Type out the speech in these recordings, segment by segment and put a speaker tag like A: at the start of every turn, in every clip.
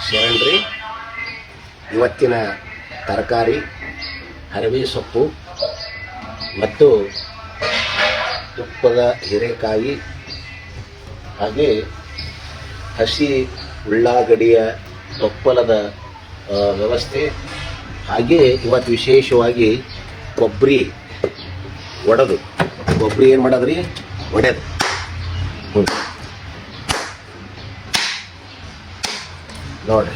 A: ಶರಣ್ರಿ. ಇವತ್ತಿನ ತರಕಾರಿ ಹರವೆ ಸೊಪ್ಪು ಮತ್ತು ತುಪ್ಪದ ಹೀರೆಕಾಯಿ, ಹಾಗೆ ಹಸಿ ಉಳ್ಳಾಗಡ್ಡಿಯ ತೊಪ್ಪಲದ ವ್ಯವಸ್ಥೆ, ಹಾಗೆ ಇವತ್ತು ವಿಶೇಷವಾಗಿ ಕೊಬ್ಬರಿ ಒಡೆದು, ಕೊಬ್ಬರಿ ಏನು ಮಾಡೋದ್ರಿ, ಒಡೆದು ನೋಡ್ರಿ.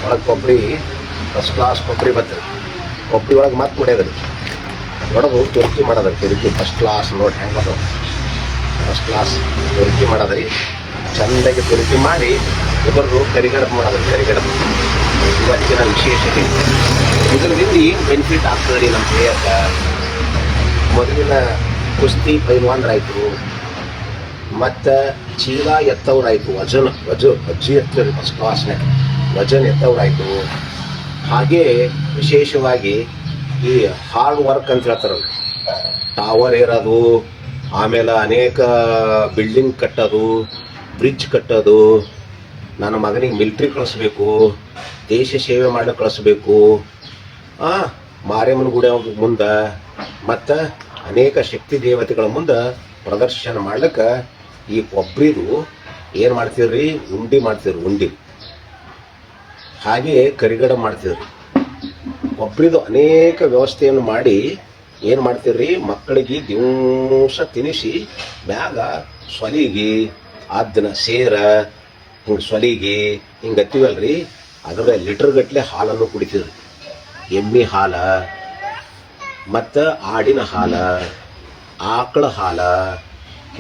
A: ಒಳಗೆ ಕೊಬ್ಬರಿ ಫಸ್ಟ್ ಕ್ಲಾಸ್ ಕೊಬ್ಬರಿ ಬರ್ತದೆ. ಕೊಬ್ಬರಿ ಒಳಗೆ ಮತ್ತೆ ಹೊಡೆಯೋದ್ರಿ, ಒಡೆದು ತುರ್ಕಿ ಮಾಡೋದ್ರಿ. ತುರ್ಕಿ ಫಸ್ಟ್ ಕ್ಲಾಸ್ ನೋಡಿ ಹೆಂಗೆ ಅದು ಫಸ್ಟ್ ಕ್ಲಾಸ್ ತುರ್ಕಿ ಮಾಡೋದ್ರಿ. ಚೆಂದಾಗಿ ತುರ್ಕಿ ಮಾಡಿ ಇಬ್ಬರು ಕರಿಗಡಬು ಮಾಡೋದ್ರಿ. ಕರಿಗಡಬು ಇವತ್ತಿನ ವಿಶೇಷತೆ. ಇದರಿಂದ ಏನು ಬೆನಿಫಿಟ್ ಆಗ್ತದೆ ರೀ ನಮ್ಮ ದೇಹಕ್ಕೆ. ಮೊದಲಿನ ಕುಸ್ತಿ ಪೈಲ್ವಾನ್ರಾಯ್ತು, ಮತ್ತು ಚೀಲ ಎತ್ತವ್ರಾಯ್ತು, ವಜ್ಜಿ ಎತ್ತವ್ರಿ ಫಸ್ಟ್ ಕ್ಲಾಸ್ನಾಗ ವಜನ್ ಎತ್ತವ್ರಾಯ್ತು. ಹಾಗೇ ವಿಶೇಷವಾಗಿ ಈ ಹಾರ್ಡ್ ವರ್ಕ್ ಅಂತ ಹೇಳ್ತಾರಲ್ಲ, ಟವರ್ ಏರೋದು, ಆಮೇಲೆ ಅನೇಕ ಬಿಲ್ಡಿಂಗ್ ಕಟ್ಟೋದು, ಬ್ರಿಡ್ಜ್ ಕಟ್ಟೋದು, ನನ್ನ ಮಗನಿಗೆ ಮಿಲ್ಟ್ರಿ ಕಳಿಸ್ಬೇಕು, ದೇಶ ಸೇವೆ ಮಾಡಕ್ಕೆ ಕಳಿಸ್ಬೇಕು, ಮಾರೇಮ್ಮನ ಗುಡಿ ಮುಂದೆ ಮತ್ತು ಅನೇಕ ಶಕ್ತಿ ದೇವತೆಗಳ ಮುಂದೆ ಪ್ರದರ್ಶನ ಮಾಡ್ಲಿಕ್ಕೆ ಈ ಕೊಬ್ಬರಿದು ಏನು ಮಾಡ್ತೀವ್ರಿ, ಉಂಡಿ ಮಾಡ್ತೀವ್ರಿ. ಉಂಡಿ ಹಾಗೆ ಕರಿಗಡಬು ಮಾಡ್ತೀವ್ರಿ. ಕೊಬ್ಬರಿದು ಅನೇಕ ವ್ಯವಸ್ಥೆಯನ್ನು ಮಾಡಿ ಏನು ಮಾಡ್ತೀವ್ರಿ, ಮಕ್ಕಳಿಗೆ ದಿವಸ ತಿನ್ನಿಸಿ ಮ್ಯಾಗ ಸೊಲಿಗೆ ಅದನ್ನ ಸೇರ ಹಿಂಗೆ ಸೊಲಿಗೆ ಹಿಂಗೆ ಹತ್ತಿವಲ್ರಿ, ಅದರ ಲೀಟರ್ ಗಟ್ಟಲೆ ಹಾಲನ್ನು ಕುಡಿತೀವ್ರಿ. ಎಮ್ಮೆ ಹಾಲು ಮತ್ತು ಆಡಿನ ಹಾಲು, ಆಕಳ ಹಾಲು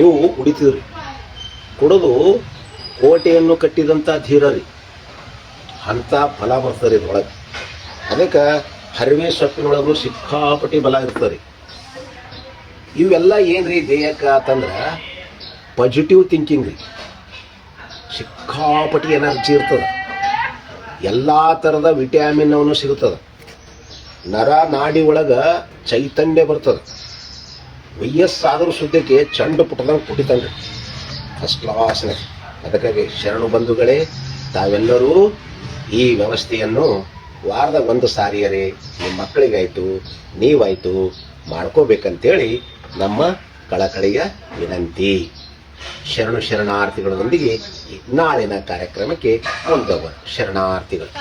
A: ಇವು ಕುಡಿತೀವ್ರಿ. ಕುಡಿದು ಕೋಟೆಯನ್ನು ಕಟ್ಟಿದಂಥ ಧೀರ ರೀ, ಅಂಥ ಫಲ ಬರ್ತದೆ ಇದ್ರೊಳಗೆ. ಅದಕ್ಕೆ ಹರಿವೆ ಸೊಪ್ಪಿನೊಳಗೂ ಸಿಕ್ಕಾಪಟ್ಟಿ ಬಲ ಇರ್ತದೆ. ಇವೆಲ್ಲ ಏನು ರೀ ದೇಹಕ್ಕೆ ಅಂತಂದ್ರೆ ಪಾಸಿಟಿವ್ ಥಿಂಕಿಂಗ್ ರೀ. ಸಿಕ್ಕಾಪಟ್ಟಿ ಎನರ್ಜಿ ಇರ್ತದೆ, ಎಲ್ಲ ಥರದ ವಿಟಮಿನ್ ಅವನ್ನು ಸಿಗುತ್ತದೆ. ನರ ನಾಡಿ ಒಳಗೆ ಚೈತನ್ಯ ಬರ್ತದೆ. ವಯಸ್ಸಾದರೂ ಸುದ್ಯಕ್ಕೆ ಚಂಡು ಪುಟ್ಟದಂಗೆ ಕುಡಿತಾನೆ ಫಸ್ಟ್ ಕ್ಲಾಸ್ನ. ಅದಕ್ಕಾಗಿ ಶರಣು ಬಂಧುಗಳೇ, ತಾವೆಲ್ಲರೂ ಈ ವ್ಯವಸ್ಥೆಯನ್ನು ವಾರದ ಒಂದು ಸಾರಿಯರೇ ನಿಮ್ಮ ಮಕ್ಕಳಿಗಾಯಿತು ನೀವಾಯಿತು ಮಾಡ್ಕೋಬೇಕಂತೇಳಿ ನಮ್ಮ ಕಳಕಳಿಯ ವಿನಂತಿ. ಶರಣಾರ್ಥಿಗಳೊಂದಿಗೆ ನಾಳಿನ ಕಾರ್ಯಕ್ರಮಕ್ಕೆ ಮುಂದೋಗೋಣ. ಶರಣಾರ್ಥಿಗಳು.